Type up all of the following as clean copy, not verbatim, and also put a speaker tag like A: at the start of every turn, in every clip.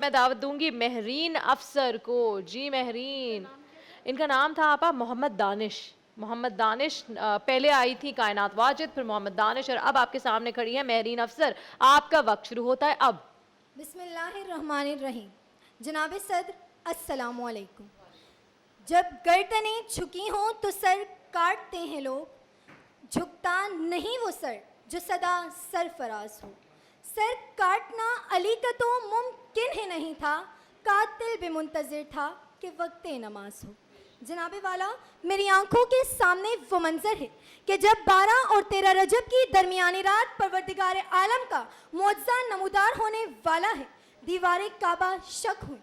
A: میں دعوت دوں گی مہرین افسر کو. جی مہرین, ان کا نام تھا آپا محمد دانش. محمد دانش پہلے آئی تھی کائنات واجد, پھر محمد دانش, اور اب آپ کے سامنے کھڑی ہیں مہرین افسر. آپ کا وقت شروع ہوتا ہے اب.
B: بسم اللہ الرحمن الرحیم. جناب صدر السلام علیکم. جب گردنیں جھکی ہوں تو سر کاٹتے ہیں لوگ, جھکتا نہیں وہ سر جو سدا سرفراز ہو. سر کاٹنا علی کا تو ممکن ہی نہیں تھا, قاتل بھی منتظر تھا کہ وقت نماز ہو. جناب والا, میری آنکھوں کے سامنے وہ منظر ہے کہ جب 12 اور 13 رجب کی درمیانی رات پروردگار عالم کا معجزہ نمودار ہونے والا ہے. دیوار کعبہ شک ہوئی,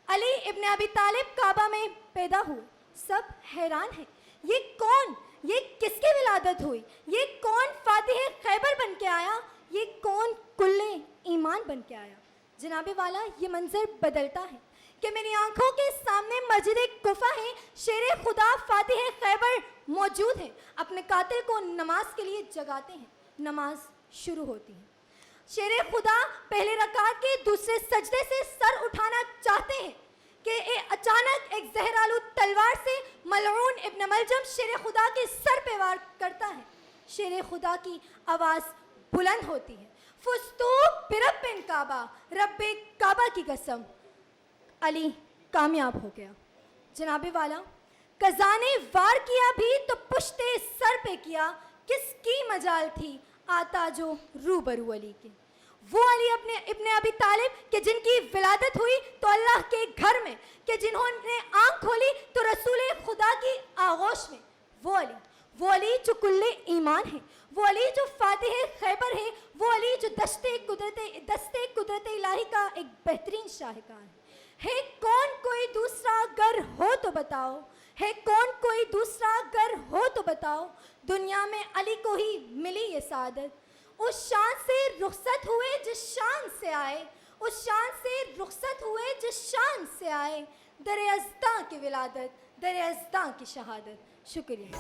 B: علی ابن ابی طالب کعبہ میں پیدا ہوئے. سب حیران ہیں, یہ کون, یہ کس کی ولادت ہوئی, یہ کون فاتح خیبر بن کے آیا, یہ کون کل ایمان بن کے آیا. جناب والا, یہ منظر بدلتا ہے کہ میری آنکھوں کے سامنے مسجد کوفہ ہے, شیر خدا فاتح خیبر موجود ہے, اپنے قاتل کو نماز کے لیے جگاتے ہیں. نماز شروع ہوتی ہے. شیر خدا پہلے رکعت کے دوسرے سجدے سے سر اٹھانا چاہتے ہیں کہ اچانک ایک زہرالو تلوار سے ملعون ابن ملجم شیر خدا کے سر پہ وار کرتا ہے. شیر خدا کی آواز بلند ہوتی ہے, فستو برب کعبہ, رب کعبہ کی قسم, علی کامیاب ہو گیا. جناب والا, قضا نے وار کیا بھی تو پشتے سر پہ کیا, کس کی مجال تھی آتا جو روبرو علی کے. وہ علی اپنے ابن ابی طالب کہ جن کی ولادت ہوئی تو اللہ کے گھر میں, کہ جنہوں نے آنکھ کھولی تو رسول خدا کی آغوش میں. وہ علی جو کل ایمان ہے, وہ علی جو فاتح خیبر ہے, وہ علی جو دستے قدرت الہی کا ایک بہترین شاہکار ہے. ہے کون کوئی دوسرا گر ہو تو بتاؤ, ہے کون کوئی دوسرا گر ہو تو بتاؤ, دنیا میں علی کو ہی ملی یہ سعادت. اس شان سے رخصت ہوئے جس شان سے آئے, اس شان سے رخصت ہوئے جس شان سے آئے, در ازداں کی ولادت, در ازداں کی شہادت. شکریہ.